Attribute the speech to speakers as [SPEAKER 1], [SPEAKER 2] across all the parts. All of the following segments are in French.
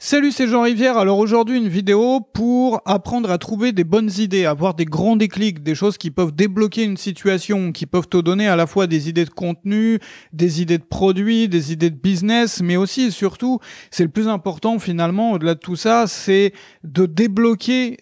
[SPEAKER 1] Salut, c'est Jean Rivière. Alors aujourd'hui, une vidéo pour apprendre à trouver des bonnes idées, avoir des grands déclics, des choses qui peuvent débloquer une situation, qui peuvent te donner à la fois des idées de contenu, des idées de produits, des idées de business, mais aussi et surtout, c'est le plus important finalement, au-delà de tout ça, c'est de débloquer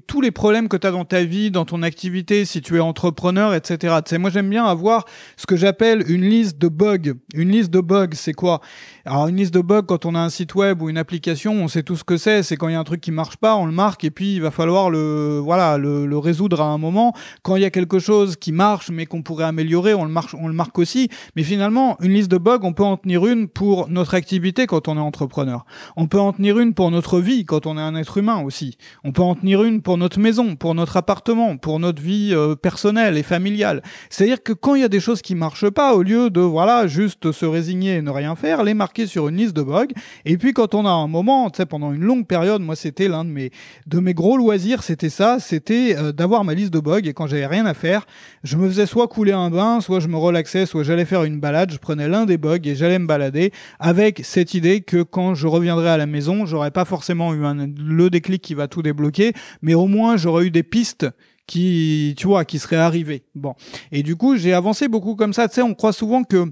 [SPEAKER 1] tous les problèmes que tu as dans ta vie, dans ton activité, si tu es entrepreneur, etc. Tu sais, moi, j'aime bien avoir ce que j'appelle une liste de bugs. Une liste de bugs, c'est quoi? Alors, une liste de bugs, quand on a un site web ou une application, on sait tout ce que c'est. C'est quand il y a un truc qui marche pas, on le marque et puis il va falloir le résoudre à un moment. Quand il y a quelque chose qui marche mais qu'on pourrait améliorer, on le marque aussi. Mais finalement, une liste de bugs, on peut en tenir une pour notre activité quand on est entrepreneur. On peut en tenir une pour notre vie quand on est un être humain aussi. On peut en tenir une pour notre maison, pour notre appartement, pour notre vie personnelle et familiale. C'est-à-dire que quand il y a des choses qui marchent pas, au lieu de juste se résigner et ne rien faire, les marquer sur une liste de bugs. Et puis quand on a un moment, tu sais, pendant une longue période, moi c'était l'un de mes gros loisirs, c'était d'avoir ma liste de bugs, et quand j'avais rien à faire, je me faisais soit couler un bain, soit je me relaxais, soit j'allais faire une balade, je prenais l'un des bugs et j'allais me balader avec cette idée que quand je reviendrai à la maison, j'aurais pas forcément eu le déclic qui va tout débloquer, mais au moins j'aurais eu des pistes qui seraient arrivées. Bon. Et du coup, j'ai avancé beaucoup comme ça, tu sais, on croit souvent que,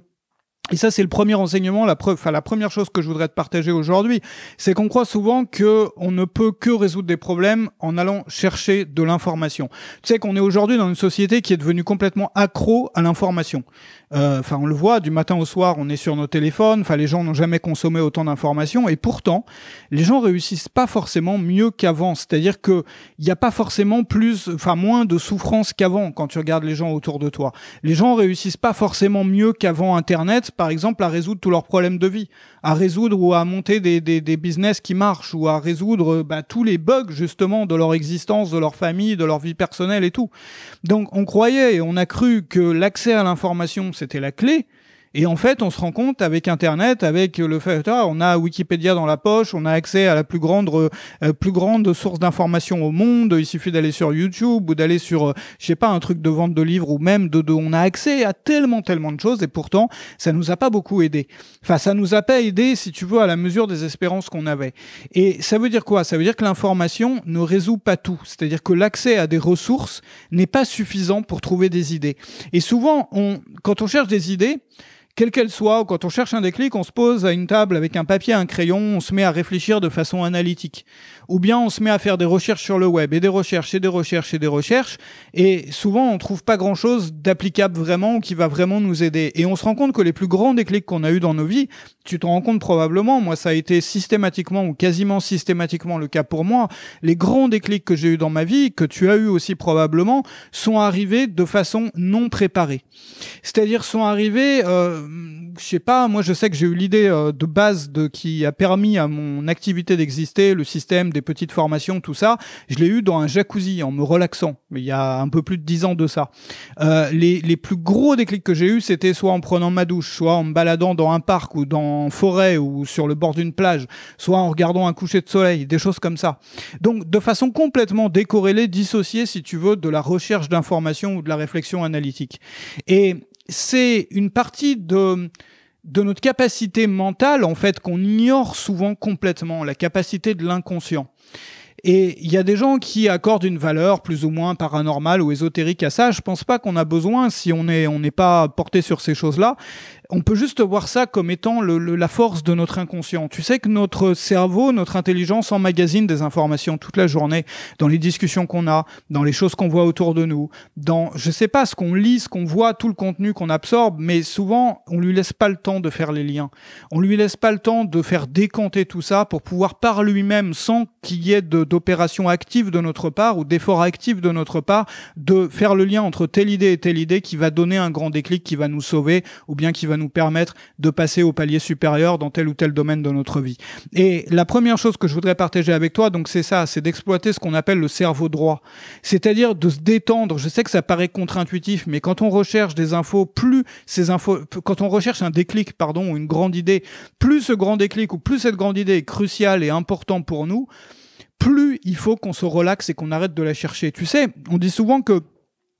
[SPEAKER 1] et ça, c'est le premier enseignement, la première chose que je voudrais te partager aujourd'hui, c'est qu'on croit souvent qu'on ne peut que résoudre des problèmes en allant chercher de l'information. Tu sais qu'on est aujourd'hui dans une société qui est devenue complètement accro à l'information. On le voit, du matin au soir, on est sur nos téléphones, les gens n'ont jamais consommé autant d'informations, et pourtant, les gens réussissent pas forcément mieux qu'avant. C'est-à-dire que il n'y a pas forcément moins de souffrance qu'avant quand tu regardes les gens autour de toi. Les gens réussissent pas forcément mieux qu'avant Internet, par exemple, à résoudre tous leurs problèmes de vie, à résoudre ou à monter des business qui marchent, ou à résoudre tous les bugs, justement, de leur existence, de leur famille, de leur vie personnelle et tout. Donc, on croyait et on a cru que l'accès à l'information, c'était la clé. Et en fait, on se rend compte avec Internet, avec le fait, on a Wikipédia dans la poche, on a accès à la plus grande source d'informations au monde. Il suffit d'aller sur YouTube ou d'aller sur, un truc de vente de livres, ou même on a accès à tellement de choses, et pourtant, ça nous a pas beaucoup aidé. Ça nous a pas aidé, si tu veux, à la mesure des espérances qu'on avait. Et ça veut dire quoi? Ça veut dire que l'information ne résout pas tout. C'est-à-dire que l'accès à des ressources n'est pas suffisant pour trouver des idées. Et souvent, quand on cherche des idées, quelle qu'elle soit, ou quand on cherche un déclic, on se pose à une table avec un papier et un crayon, on se met à réfléchir de façon analytique. Ou bien on se met à faire des recherches sur le web, et des recherches, et des recherches, et des recherches, et souvent on trouve pas grand-chose d'applicable vraiment, ou qui va vraiment nous aider. Et on se rend compte que les plus grands déclics qu'on a eu dans nos vies, tu t'en rends compte probablement, moi ça a été systématiquement, ou quasiment systématiquement le cas pour moi, les grands déclics que j'ai eu dans ma vie, que tu as eu aussi probablement, sont arrivés de façon non préparée. C'est-à-dire sont arrivés... moi je sais que j'ai eu l'idée de base qui a permis à mon activité d'exister, le système, des petites formations, tout ça, je l'ai eu dans un jacuzzi en me relaxant, il y a un peu plus de 10 ans de ça. Les plus gros déclics que j'ai eu, c'était soit en prenant ma douche, soit en me baladant dans un parc ou dans une forêt ou sur le bord d'une plage, soit en regardant un coucher de soleil, des choses comme ça. Donc de façon complètement décorrélée, dissociée si tu veux de la recherche d'informations ou de la réflexion analytique. Et c'est une partie de notre capacité mentale, en fait, qu'on ignore souvent complètement, la capacité de l'inconscient. Et il y a des gens qui accordent une valeur plus ou moins paranormale ou ésotérique à ça. Je pense pas qu'on a besoin, si on n'est pas porté sur ces choses-là. On peut juste voir ça comme étant la force de notre inconscient. Tu sais que notre cerveau, notre intelligence emmagasine des informations toute la journée, dans les discussions qu'on a, dans les choses qu'on voit autour de nous, dans, ce qu'on lit, ce qu'on voit, tout le contenu qu'on absorbe, mais souvent, on lui laisse pas le temps de faire les liens. On lui laisse pas le temps de faire décanter tout ça pour pouvoir par lui-même, sans qu'il y ait d'opération active de notre part ou d'effort actif de notre part, de faire le lien entre telle idée et telle idée qui va donner un grand déclic, qui va nous sauver, ou bien qui va nous permettre de passer au palier supérieur dans tel ou tel domaine de notre vie. Et la première chose que je voudrais partager avec toi, donc c'est ça, c'est d'exploiter ce qu'on appelle le cerveau droit. C'est-à-dire de se détendre. Je sais que ça paraît contre-intuitif, mais quand on recherche des infos, quand on recherche un déclic, ou une grande idée, plus ce grand déclic ou plus cette grande idée est cruciale et importante pour nous, plus il faut qu'on se relaxe et qu'on arrête de la chercher. Tu sais, on dit souvent que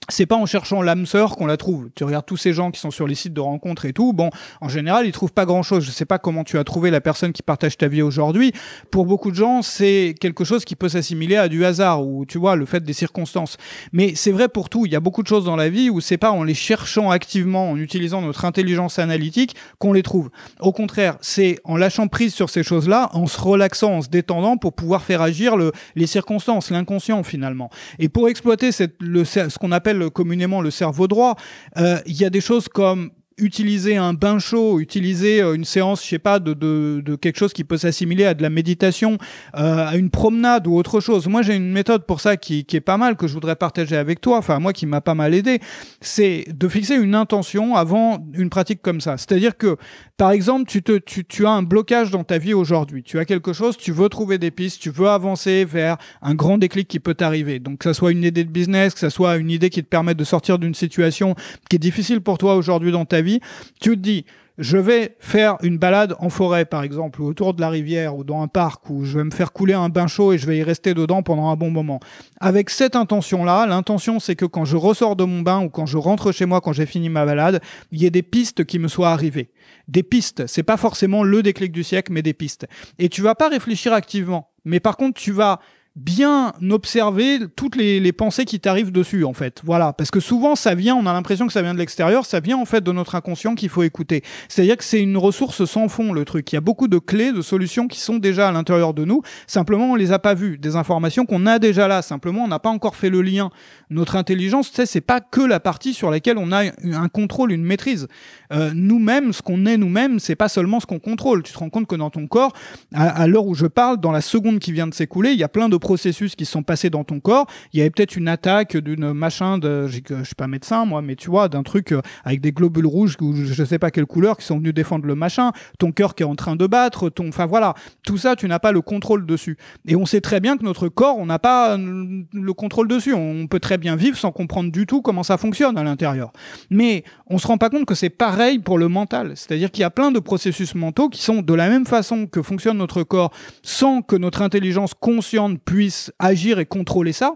[SPEAKER 1] c'est pas en cherchant l'âme sœur qu'on la trouve. Tu regardes tous ces gens qui sont sur les sites de rencontres et tout, bon, en général, ils trouvent pas grand-chose. Je sais pas comment tu as trouvé la personne qui partage ta vie aujourd'hui. Pour beaucoup de gens, c'est quelque chose qui peut s'assimiler à du hasard ou, tu vois, le fait des circonstances. Mais c'est vrai pour tout. Il y a beaucoup de choses dans la vie où c'est pas en les cherchant activement, en utilisant notre intelligence analytique qu'on les trouve. Au contraire, c'est en lâchant prise sur ces choses-là, en se relaxant, en se détendant pour pouvoir faire agir les circonstances, l'inconscient finalement. Et pour exploiter ce qu'on appelle communément le cerveau droit, il y a des choses comme utiliser un bain chaud, utiliser une séance, je sais pas, de quelque chose qui peut s'assimiler à de la méditation, à une promenade ou autre chose. Moi, j'ai une méthode pour ça qui est pas mal, que je voudrais partager avec toi, enfin moi qui m'a pas mal aidé, c'est de fixer une intention avant une pratique comme ça. C'est-à-dire que, par exemple, tu as un blocage dans ta vie aujourd'hui, tu as quelque chose, tu veux trouver des pistes, tu veux avancer vers un grand déclic qui peut t'arriver. Donc que ça soit une idée de business, que ça soit une idée qui te permette de sortir d'une situation qui est difficile pour toi aujourd'hui dans ta vie, tu te dis, je vais faire une balade en forêt, par exemple, ou autour de la rivière, ou dans un parc, où je vais me faire couler un bain chaud et je vais y rester dedans pendant un bon moment. Avec cette intention-là, l'intention, c'est que quand je ressors de mon bain ou quand je rentre chez moi, quand j'ai fini ma balade, il y ait des pistes qui me soient arrivées. Des pistes, c'est pas forcément le déclic du siècle, mais des pistes. Et tu vas pas réfléchir activement. Mais par contre, tu vas bien observer toutes les pensées qui t'arrivent dessus, en fait. Voilà. Parce que souvent, ça vient, on a l'impression que ça vient de l'extérieur, ça vient en fait de notre inconscient qu'il faut écouter. C'est-à-dire que c'est une ressource sans fond, le truc. Il y a beaucoup de clés, de solutions qui sont déjà à l'intérieur de nous. Simplement, on les a pas vues. Des informations qu'on a déjà là. Simplement, on n'a pas encore fait le lien. Notre intelligence, tu sais, c'est pas que la partie sur laquelle on a un contrôle, une maîtrise. Nous-mêmes, ce qu'on est nous-mêmes, c'est pas seulement ce qu'on contrôle. Tu te rends compte que dans ton corps, à l'heure où je parle, dans la seconde qui vient de s'écouler, il y a plein de processus qui sont passés dans ton corps. Il y avait peut-être une attaque d'une machin je suis pas médecin moi, mais tu vois, d'un truc avec des globules rouges ou je sais pas quelle couleur qui sont venus défendre le machin, ton cœur qui est en train de battre, enfin voilà, tout ça tu n'as pas le contrôle dessus. Et on sait très bien que notre corps, on n'a pas le contrôle dessus. On peut très bien vivre sans comprendre du tout comment ça fonctionne à l'intérieur. Mais on se rend pas compte que c'est pareil pour le mental. C'est-à-dire qu'il y a plein de processus mentaux qui sont de la même façon que fonctionne notre corps sans que notre intelligence consciente puisse agir et contrôler ça.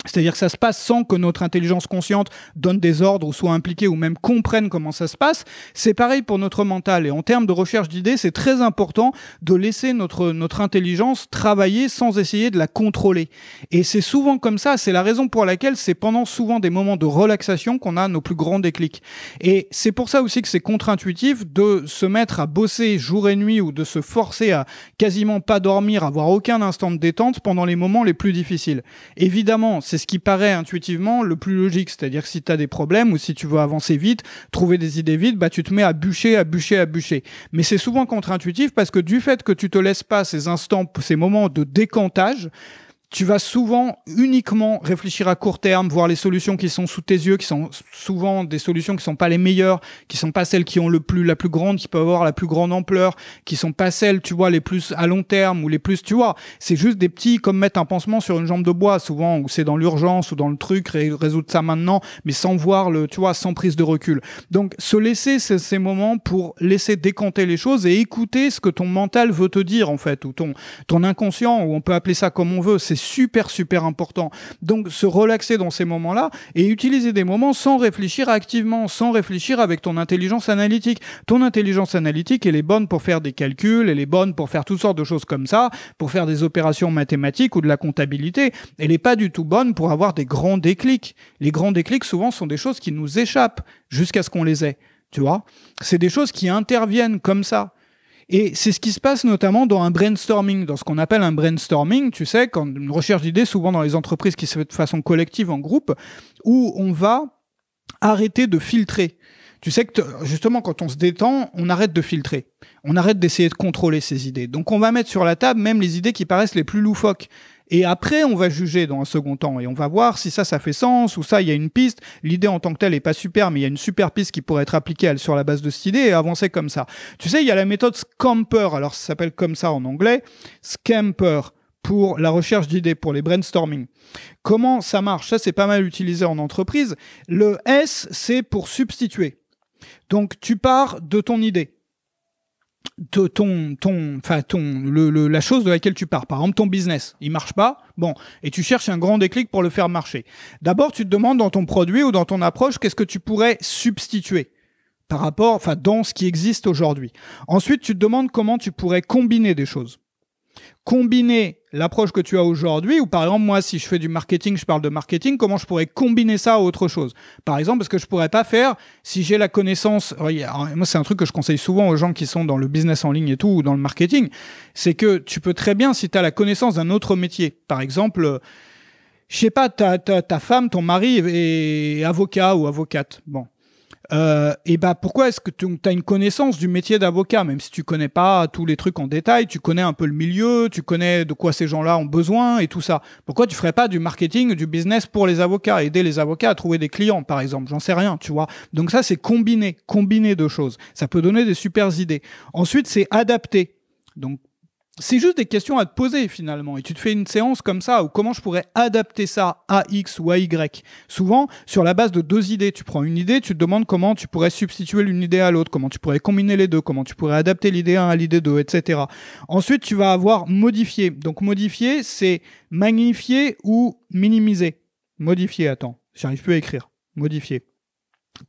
[SPEAKER 1] C'est-à-dire que ça se passe sans que notre intelligence consciente donne des ordres ou soit impliquée ou même comprenne comment ça se passe. C'est pareil pour notre mental. Et en termes de recherche d'idées, c'est très important de laisser notre intelligence travailler sans essayer de la contrôler. Et c'est souvent comme ça. C'est la raison pour laquelle c'est pendant souvent des moments de relaxation qu'on a nos plus grands déclics. Et c'est pour ça aussi que c'est contre-intuitif de se mettre à bosser jour et nuit ou de se forcer à quasiment pas dormir, avoir aucun instant de détente pendant les moments les plus difficiles. Évidemment, c'est ce qui paraît intuitivement le plus logique. C'est-à-dire que si tu as des problèmes ou si tu veux avancer vite, trouver des idées vite, bah tu te mets à bûcher. Mais c'est souvent contre-intuitif parce que du fait que tu te laisses pas ces instants, ces moments de décantage, tu vas souvent uniquement réfléchir à court terme, voir les solutions qui sont sous tes yeux, qui sont souvent des solutions qui sont pas les meilleures, qui sont pas celles qui ont la plus grande, qui peuvent avoir la plus grande ampleur, qui sont pas celles, tu vois, les plus à long terme ou les plus, tu vois, c'est juste des petits, comme mettre un pansement sur une jambe de bois, souvent, où c'est dans l'urgence ou dans le truc, résoudre ça maintenant, mais sans voir tu vois, sans prise de recul. Donc, se laisser ces moments pour laisser décanter les choses et écouter ce que ton mental veut te dire, en fait, ou ton inconscient, ou on peut appeler ça comme on veut, c'est super important. Donc se relaxer dans ces moments-là et utiliser des moments sans réfléchir activement, sans réfléchir avec ton intelligence analytique. Ton intelligence analytique, elle est bonne pour faire des calculs, elle est bonne pour faire toutes sortes de choses comme ça, pour faire des opérations mathématiques ou de la comptabilité. Elle n'est pas du tout bonne pour avoir des grands déclics. Les grands déclics, souvent, sont des choses qui nous échappent jusqu'à ce qu'on les ait. Tu vois ? C'est des choses qui interviennent comme ça. Et c'est ce qui se passe notamment dans un brainstorming, dans ce qu'on appelle un brainstorming, tu sais, quand une recherche d'idées, souvent dans les entreprises qui se fait de façon collective en groupe, où on va arrêter de filtrer. Tu sais que justement, quand on se détend, on arrête de filtrer. On arrête d'essayer de contrôler ces idées. Donc on va mettre sur la table même les idées qui paraissent les plus loufoques. Et après, on va juger dans un second temps et on va voir si ça fait sens ou ça, il y a une piste. L'idée en tant que telle est pas super, mais il y a une super piste qui pourrait être appliquée sur la base de cette idée et avancer comme ça. Tu sais, il y a la méthode Scamper. Alors, ça s'appelle comme ça en anglais. Scamper pour la recherche d'idées, pour les brainstorming. Comment ça marche? Ça, c'est pas mal utilisé en entreprise. Le S, c'est pour substituer. Donc, tu pars de ton idée. la chose de laquelle tu pars. Par exemple, ton business, il marche pas, bon, et tu cherches un grand déclic pour le faire marcher. D'abord, tu te demandes dans ton produit ou dans ton approche, qu'est-ce que tu pourrais substituer par rapport, dans ce qui existe aujourd'hui. Ensuite, tu te demandes comment tu pourrais combiner des choses. Combiner l'approche que tu as aujourd'hui, ou par exemple, moi, si je fais du marketing, je parle de marketing, comment je pourrais combiner ça à autre chose. Par exemple, parce que je pourrais pas faire, si j'ai la connaissance, moi, c'est un truc que je conseille souvent aux gens qui sont dans le business en ligne et tout, ou dans le marketing, c'est que tu peux très bien, si tu as la connaissance d'un autre métier, par exemple, je sais pas, ta femme, ton mari est avocat ou avocate, bon. Et pourquoi est-ce que tu as une connaissance du métier d'avocat, même si tu connais pas tous les trucs en détail, tu connais un peu le milieu, tu connais de quoi ces gens-là ont besoin et tout ça. Pourquoi tu ferais pas du marketing, du business pour les avocats, aider les avocats à trouver des clients, par exemple, j'en sais rien, tu vois. Donc ça, c'est combiner deux choses. Ça peut donner des super idées. Ensuite, c'est adapter. Donc c'est juste des questions à te poser finalement, et tu te fais une séance comme ça où comment je pourrais adapter ça à X ou à Y. Souvent, sur la base de deux idées, tu prends une idée, tu te demandes comment tu pourrais substituer l'une idée à l'autre, comment tu pourrais combiner les deux, comment tu pourrais adapter l'idée 1 à l'idée 2, etc. Ensuite, tu vas avoir modifier. Donc modifier, c'est magnifier ou minimiser. Modifier, attends, j'arrive plus à écrire. Modifier.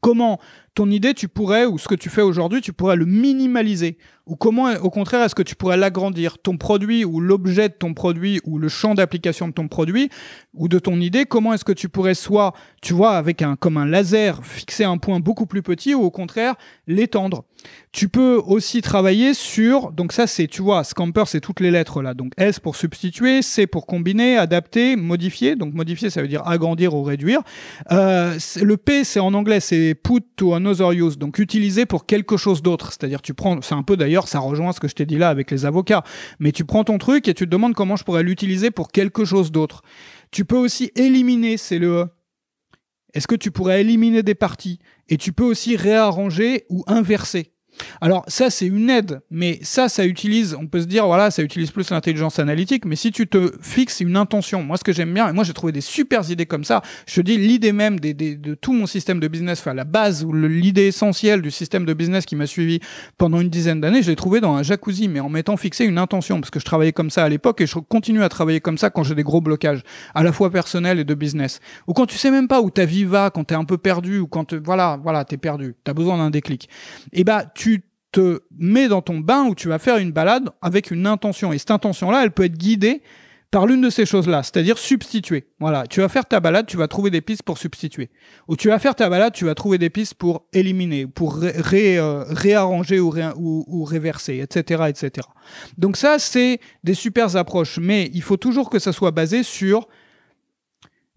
[SPEAKER 1] Comment ton idée, tu pourrais, ou ce que tu fais aujourd'hui, tu pourrais le minimaliser? Ou comment, au contraire, est-ce que tu pourrais l'agrandir? Ton produit, ou l'objet de ton produit, ou le champ d'application de ton produit, ou de ton idée, comment est-ce que tu pourrais soit, tu vois, comme un laser, fixer un point beaucoup plus petit, ou au contraire, l'étendre? Tu peux aussi travailler sur, donc ça c'est, tu vois, Scamper, c'est toutes les lettres là. Donc S pour substituer, C pour combiner, adapter, modifier. Donc modifier, ça veut dire agrandir ou réduire. Le P, c'est en anglais, c'est put to another use. Donc utiliser pour quelque chose d'autre. C'est-à-dire tu prends, c'est un peu d'ailleurs, ça rejoint ce que je t'ai dit là avec les avocats. Mais tu prends ton truc et tu te demandes comment je pourrais l'utiliser pour quelque chose d'autre. Tu peux aussi éliminer, c'est le E. Est-ce que tu pourrais éliminer des parties? Et tu peux aussi réarranger ou inverser. Alors ça c'est une aide, mais ça utilise, on peut se dire voilà, ça utilise plus l'intelligence analytique, mais si tu te fixes une intention, moi ce que j'aime bien, et moi j'ai trouvé des super idées comme ça, je te dis l'idée même de tout mon système de business, enfin la base ou l'idée essentielle du système de business qui m'a suivi pendant une dizaine d'années, je l'ai trouvé dans un jacuzzi, mais en m'étant fixé une intention, parce que je travaillais comme ça à l'époque et je continue à travailler comme ça quand j'ai des gros blocages, à la fois personnels et de business. Ou quand tu sais même pas où ta vie va, quand t'es un peu perdu, ou quand voilà, t'es perdu, t'as besoin d'un déclic. Et tu te mets dans ton bain où tu vas faire une balade avec une intention. Et cette intention-là, elle peut être guidée par l'une de ces choses-là, c'est-à-dire substituer. Voilà, tu vas faire ta balade, tu vas trouver des pistes pour substituer. Ou tu vas faire ta balade, tu vas trouver des pistes pour éliminer, pour réarranger ou réverser, etc., etc. Donc ça, c'est des super approches. Mais il faut toujours que ça soit basé sur,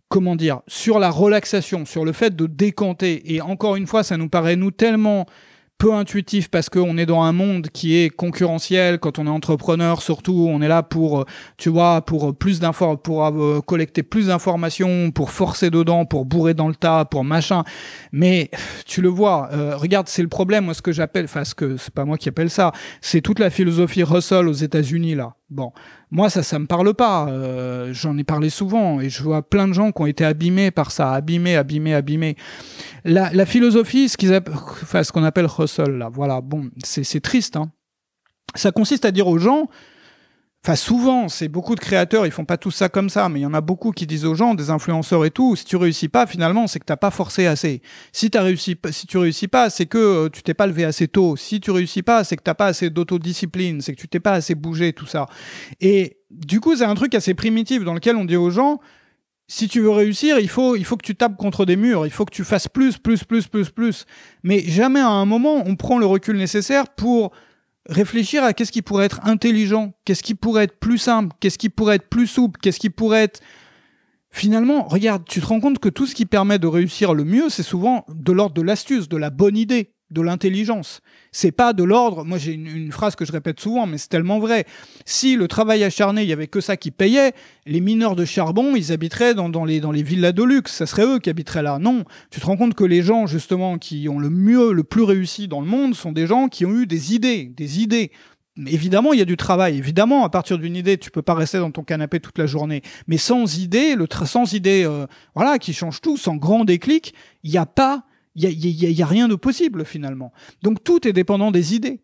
[SPEAKER 1] comment dire, sur la relaxation, sur le fait de décanter. Et encore une fois, ça nous paraît, tellement peu intuitif parce qu'on est dans un monde qui est concurrentiel. Quand on est entrepreneur, surtout, on est là pour, tu vois, pour collecter plus d'informations, pour forcer dedans, pour bourrer dans le tas, pour machin. Mais tu le vois, regarde, c'est le problème. Moi, ce que j'appelle, c'est pas moi qui appelle ça, c'est toute la philosophie Russell aux États-Unis là. Bon, moi ça me parle pas. J'en ai parlé souvent et je vois plein de gens qui ont été abîmés par ça, abîmés. La philosophie, ce qu'on appelle Russell là, voilà. Bon, c'est triste. Hein. Ça consiste à dire aux gens. Enfin, souvent, c'est beaucoup de créateurs, ils font pas tout ça comme ça, mais il y en a beaucoup qui disent aux gens, des influenceurs et tout, si tu réussis pas, finalement, c'est que t'as pas forcé assez. Si tu réussis pas, c'est que tu t'es pas levé assez tôt. Si tu réussis pas, c'est que t'as pas assez d'autodiscipline, c'est que tu t'es pas assez bougé, tout ça. Et du coup, c'est un truc assez primitif dans lequel on dit aux gens, si tu veux réussir, il faut que tu tapes contre des murs, il faut que tu fasses plus. Mais jamais à un moment, on prend le recul nécessaire pour réfléchir à qu'est-ce qui pourrait être intelligent, qu'est-ce qui pourrait être plus simple, qu'est-ce qui pourrait être plus souple, qu'est-ce qui pourrait être... Finalement, regarde, tu te rends compte que tout ce qui permet de réussir le mieux, c'est souvent de l'ordre de l'astuce, de la bonne idée, de l'intelligence. C'est pas de l'ordre... Moi, j'ai une phrase que je répète souvent, mais c'est tellement vrai. Si le travail acharné, il y avait que ça qui payait, les mineurs de charbon, ils habiteraient dans les villas de luxe. Ça serait eux qui habiteraient là. Non. Tu te rends compte que les gens, justement, qui ont le plus réussi dans le monde, sont des gens qui ont eu des idées. Évidemment, il y a du travail. Évidemment, à partir d'une idée, tu peux pas rester dans ton canapé toute la journée. Mais sans idée, voilà, qui change tout, sans grand déclic, il y a rien de possible finalement. Donc tout est dépendant des idées.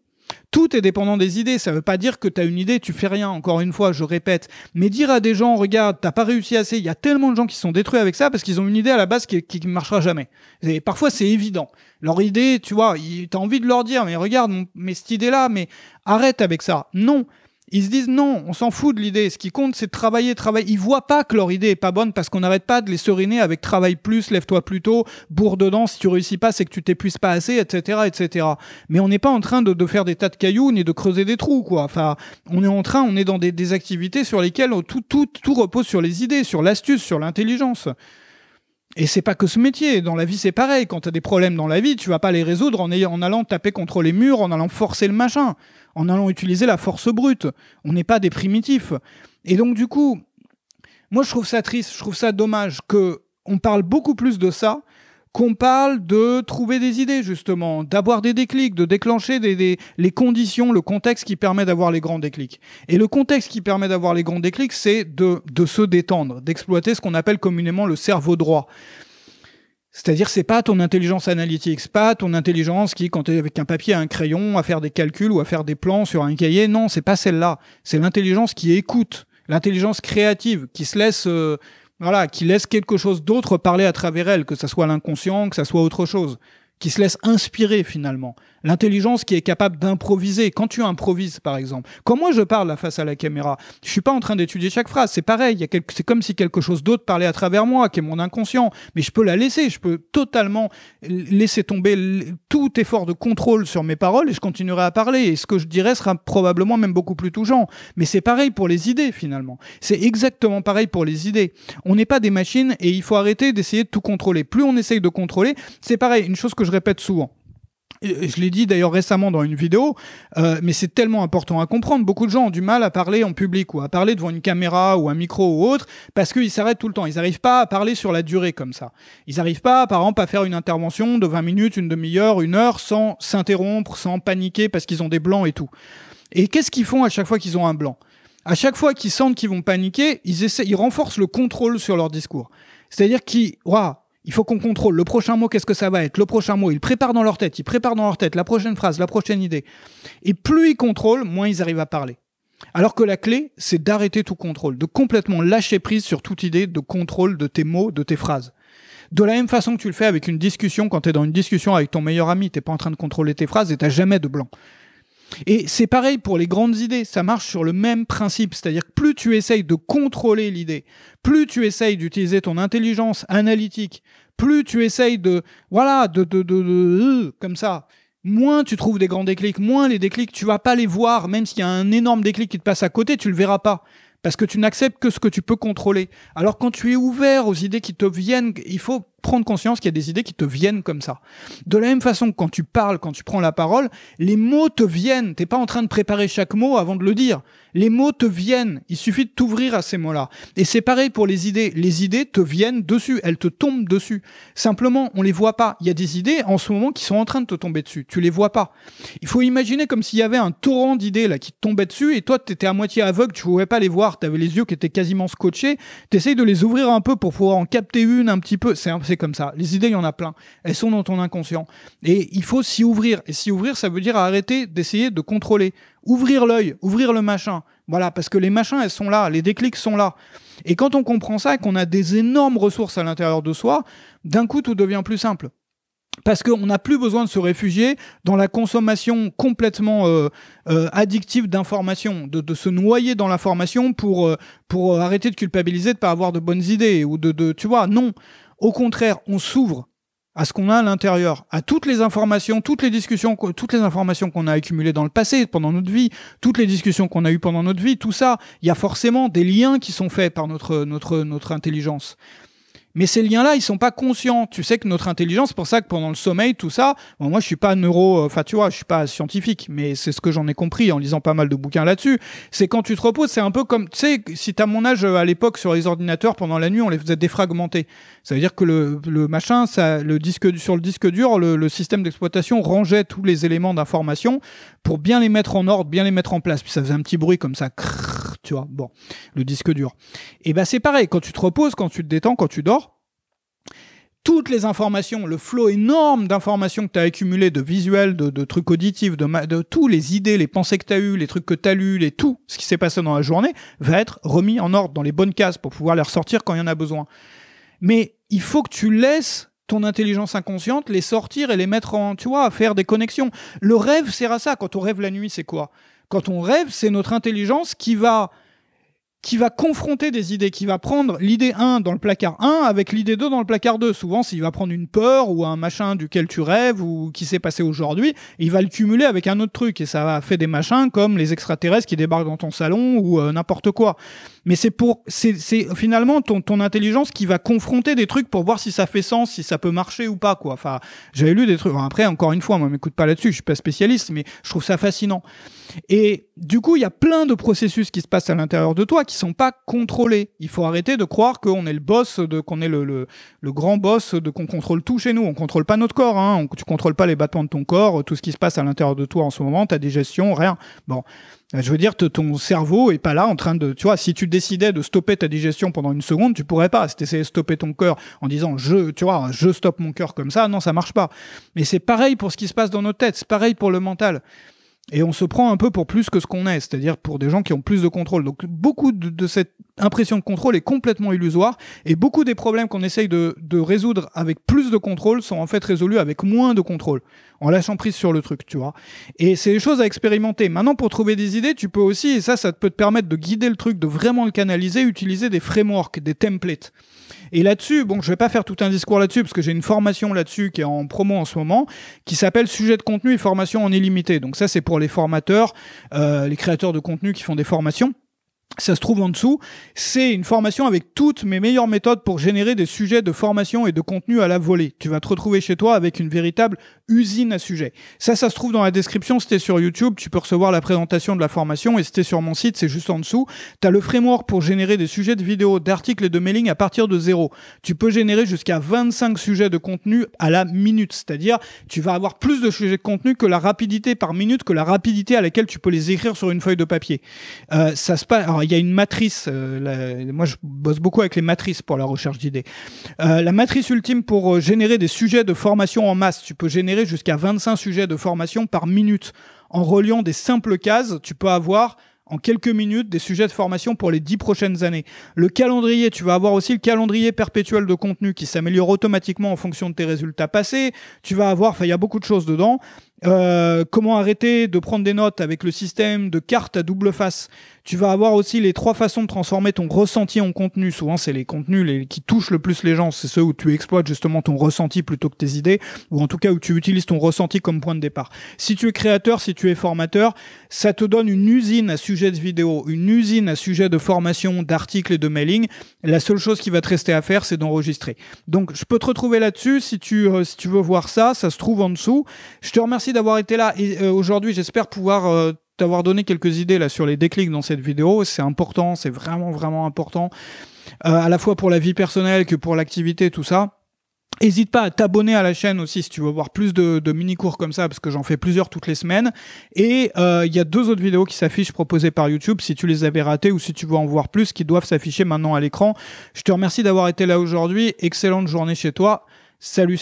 [SPEAKER 1] Tout est dépendant des idées. Ça veut pas dire que tu as une idée, tu fais rien. Encore une fois, je répète. Mais dire à des gens, regarde, t'as pas réussi assez. Il y a tellement de gens qui sont détruits avec ça parce qu'ils ont une idée à la base qui marchera jamais. Et parfois, c'est évident. Leur idée, tu vois, t'as envie de leur dire, mais regarde, mais cette idée-là, mais arrête avec ça. Non. Ils se disent non, on s'en fout de l'idée. Ce qui compte, c'est de travailler. Ils voient pas que leur idée est pas bonne parce qu'on n'arrête pas de les seriner avec travaille plus, lève-toi plus tôt, bourre dedans. Si tu réussis pas, c'est que tu t'épuises pas assez, etc., etc. Mais on n'est pas en train de faire des tas de cailloux ni de creuser des trous, quoi. Enfin, on est dans des activités sur lesquelles tout repose sur les idées, sur l'astuce, sur l'intelligence. Et c'est pas que ce métier. Dans la vie, c'est pareil. Quand tu as des problèmes dans la vie, tu vas pas les résoudre en allant taper contre les murs, en allant forcer le machin, en allant utiliser la force brute. On n'est pas des primitifs. Et donc, du coup, moi, je trouve ça triste, je trouve ça dommage qu'on parle beaucoup plus de ça qu'on parle de trouver des idées, justement, d'avoir des déclics, de déclencher les conditions, le contexte qui permet d'avoir les grands déclics. Et le contexte qui permet d'avoir les grands déclics, c'est de se détendre, d'exploiter ce qu'on appelle communément le cerveau droit. C'est-à-dire, c'est pas ton intelligence analytique, c'est pas ton intelligence qui, quand t'es avec un papier et un crayon, à faire des calculs ou à faire des plans sur un cahier. Non, c'est pas celle-là. C'est l'intelligence qui écoute, l'intelligence créative, qui se laisse... qui laisse quelque chose d'autre parler à travers elle, que ça soit l'inconscient, que ça soit autre chose, qui se laisse inspirer finalement. L'intelligence qui est capable d'improviser. Quand tu improvises, par exemple. Quand moi je parle là, face à la caméra, je suis pas en train d'étudier chaque phrase. C'est pareil. C'est comme si quelque chose d'autre parlait à travers moi, qui est mon inconscient. Mais je peux la laisser. Je peux totalement laisser tomber tout effort de contrôle sur mes paroles et je continuerai à parler. Et ce que je dirai sera probablement même beaucoup plus touchant. Mais c'est pareil pour les idées finalement. C'est exactement pareil pour les idées. On n'est pas des machines et il faut arrêter d'essayer de tout contrôler. Plus on essaye de contrôler, c'est pareil. Une chose que je répète souvent. Je l'ai dit d'ailleurs récemment dans une vidéo, mais c'est tellement important à comprendre. Beaucoup de gens ont du mal à parler en public ou à parler devant une caméra ou un micro ou autre parce qu'ils s'arrêtent tout le temps. Ils n'arrivent pas à parler sur la durée comme ça. Ils n'arrivent pas, par exemple, à faire une intervention de 20 minutes, une demi-heure, une heure sans s'interrompre, sans paniquer parce qu'ils ont des blancs et tout. Et qu'est-ce qu'ils font à chaque fois qu'ils ont un blanc ? À chaque fois qu'ils sentent qu'ils vont paniquer, ils renforcent le contrôle sur leur discours. C'est-à-dire il faut qu'on contrôle. Le prochain mot, qu'est-ce que ça va être ? Le prochain mot, ils préparent dans leur tête la prochaine phrase, la prochaine idée. Et plus ils contrôlent, moins ils arrivent à parler. Alors que la clé, c'est d'arrêter tout contrôle, de complètement lâcher prise sur toute idée de contrôle de tes mots, de tes phrases. De la même façon que tu le fais avec une discussion, quand tu es dans une discussion avec ton meilleur ami, t'es pas en train de contrôler tes phrases et t'as jamais de blanc. Et c'est pareil pour les grandes idées, ça marche sur le même principe, c'est-à-dire que plus tu essayes de contrôler l'idée, plus tu essayes d'utiliser ton intelligence analytique, plus tu essayes comme ça, moins tu trouves des grands déclics, moins les déclics, tu vas pas les voir, même s'il y a un énorme déclic qui te passe à côté, tu le verras pas. Parce que tu n'acceptes que ce que tu peux contrôler. Alors quand tu es ouvert aux idées qui te viennent, il faut prendre conscience qu'il y a des idées qui te viennent comme ça. De la même façon que quand tu parles, quand tu prends la parole, les mots te viennent. T'es pas en train de préparer chaque mot avant de le dire. Les mots te viennent. Il suffit de t'ouvrir à ces mots-là. Et c'est pareil pour les idées. Les idées te viennent dessus. Elles te tombent dessus. Simplement, on les voit pas. Il y a des idées en ce moment qui sont en train de te tomber dessus. Tu les vois pas. Il faut imaginer comme s'il y avait un torrent d'idées là qui te tombait dessus et toi, t'étais à moitié aveugle, tu pouvais pas les voir. T'avais les yeux qui étaient quasiment scotchés. T'essayes de les ouvrir un peu pour pouvoir en capter une un petit peu. C'est comme ça. Les idées, il y en a plein. Elles sont dans ton inconscient. Et il faut s'y ouvrir. Et s'y ouvrir, ça veut dire arrêter d'essayer de contrôler. Ouvrir l'œil, ouvrir le machin. Voilà, parce que les machins, elles sont là. Les déclics sont là. Et quand on comprend ça et qu'on a des énormes ressources à l'intérieur de soi, d'un coup, tout devient plus simple. Parce qu'on n'a plus besoin de se réfugier dans la consommation complètement addictive d'informations, de se noyer dans l'information pour arrêter de culpabiliser de ne pas avoir de bonnes idées. Ou tu vois, non. Au contraire, on s'ouvre à ce qu'on a à l'intérieur, à toutes les informations, toutes les informations qu'on a accumulées dans le passé, pendant notre vie, toutes les discussions qu'on a eues pendant notre vie, tout ça, il y a forcément des liens qui sont faits par notre intelligence. Mais ces liens-là, ils sont pas conscients. Tu sais que notre intelligence, c'est pour ça que pendant le sommeil, tout ça, bon, moi je suis pas je suis pas scientifique, mais c'est ce que j'en ai compris en lisant pas mal de bouquins là-dessus. C'est quand tu te reposes, c'est un peu comme, tu sais, si t'as mon âge à l'époque sur les ordinateurs, pendant la nuit, on les faisait défragmenter. Ça veut dire que le machin, sur le disque dur, le système d'exploitation rangeait tous les éléments d'information pour bien les mettre en ordre, bien les mettre en place. Puis ça faisait un petit bruit comme ça, tu vois, bon, le disque dur. Et ben c'est pareil, quand tu te reposes, quand tu te détends, quand tu dors, toutes les informations, le flot énorme d'informations que tu as accumulé, de visuels, de trucs auditifs, de tous les idées, les pensées que tu as eues, les trucs que tu as lus, tout ce qui s'est passé dans la journée, va être remis en ordre dans les bonnes cases pour pouvoir les ressortir quand il y en a besoin. Mais il faut que tu laisses ton intelligence inconsciente les sortir et les mettre en, tu vois, à faire des connexions. Le rêve sert à ça. Quand on rêve la nuit, c'est quoi? Quand on rêve, c'est notre intelligence qui va confronter des idées, qui va prendre l'idée 1 dans le placard 1 avec l'idée 2 dans le placard 2. Souvent, s'il va prendre une peur ou un machin duquel tu rêves ou qui s'est passé aujourd'hui, il va le cumuler avec un autre truc et ça va faire des machins comme les extraterrestres qui débarquent dans ton salon ou n'importe quoi. Mais c'est finalement ton intelligence qui va confronter des trucs pour voir si ça fait sens, si ça peut marcher ou pas, quoi. Enfin, j'avais lu des trucs. Enfin, après, encore une fois, moi, m'écoute pas là-dessus, je suis pas spécialiste, mais je trouve ça fascinant. Et du coup, il y a plein de processus qui se passent à l'intérieur de toi qui sont pas contrôlés. Il faut arrêter de croire qu'on est le boss, qu'on est le grand boss, qu'on contrôle tout chez nous. On contrôle pas notre corps, hein. Tu contrôles pas les battements de ton corps, tout ce qui se passe à l'intérieur de toi en ce moment, ta digestion, rien. Bon. Je veux dire, ton cerveau est pas là en train de, tu vois, si tu décidais de stopper ta digestion pendant une seconde, tu pourrais pas. Si tu essayais de stopper ton cœur en disant, je stoppe mon cœur comme ça, non, ça marche pas. Mais c'est pareil pour ce qui se passe dans notre tête, c'est pareil pour le mental. Et on se prend un peu pour plus que ce qu'on est, c'est-à-dire pour des gens qui ont plus de contrôle. Donc beaucoup de cette impression de contrôle est complètement illusoire, et beaucoup des problèmes qu'on essaye de résoudre avec plus de contrôle sont en fait résolus avec moins de contrôle, en lâchant prise sur le truc, tu vois. Et c'est des choses à expérimenter. Maintenant, pour trouver des idées, tu peux aussi, et ça peut te permettre de guider le truc, de vraiment le canaliser, utiliser des frameworks, des templates. Et là-dessus, bon, je vais pas faire tout un discours là-dessus parce que j'ai une formation là-dessus qui est en promo en ce moment, qui s'appelle Sujet de contenu et formation en illimité. Donc ça, c'est pour les formateurs, les créateurs de contenu qui font des formations. Ça se trouve en dessous. C'est une formation avec toutes mes meilleures méthodes pour générer des sujets de formation et de contenu à la volée. Tu vas te retrouver chez toi avec une véritable usine à sujets. Ça se trouve dans la description. Si t'es sur YouTube, tu peux recevoir la présentation de la formation, et si t'es sur mon site, c'est juste en dessous. T'as le framework pour générer des sujets de vidéos, d'articles et de mailing à partir de 0. Tu peux générer jusqu'à 25 sujets de contenu à la minute. C'est-à-dire, tu vas avoir plus de sujets de contenu que la rapidité par minute, que la rapidité à laquelle tu peux les écrire sur une feuille de papier. Ça se passe. Alors, il y a une matrice, moi je bosse beaucoup avec les matrices pour la recherche d'idées. La matrice ultime pour générer des sujets de formation en masse, tu peux générer jusqu'à 25 sujets de formation par minute. En reliant des simples cases, tu peux avoir en quelques minutes des sujets de formation pour les 10 prochaines années. Le calendrier, tu vas avoir aussi le calendrier perpétuel de contenu qui s'améliore automatiquement en fonction de tes résultats passés. Tu vas avoir, il y a beaucoup de choses dedans. Comment arrêter de prendre des notes avec le système de cartes à double face. Tu vas avoir aussi les 3 façons de transformer ton ressenti en contenu. Souvent, c'est les contenus qui touchent le plus les gens. C'est ceux où tu exploites justement ton ressenti plutôt que tes idées, ou en tout cas où tu utilises ton ressenti comme point de départ. Si tu es créateur, si tu es formateur, ça te donne une usine à sujet de vidéo, une usine à sujet de formation, d'articles et de mailing. La seule chose qui va te rester à faire, c'est d'enregistrer. Donc, je peux te retrouver là-dessus si tu veux voir ça. Ça se trouve en dessous. Je te remercie d'avoir été là, et aujourd'hui j'espère pouvoir t'avoir donné quelques idées là sur les déclics dans cette vidéo. C'est important, c'est vraiment important, à la fois pour la vie personnelle que pour l'activité, tout ça. N'hésite pas à t'abonner à la chaîne aussi si tu veux voir plus de mini-cours comme ça, parce que j'en fais plusieurs toutes les semaines. Et il y a 2 autres vidéos qui s'affichent proposées par YouTube si tu les avais ratées ou si tu veux en voir plus, qui doivent s'afficher maintenant à l'écran. Je te remercie d'avoir été là aujourd'hui. Excellente journée chez toi. Salut.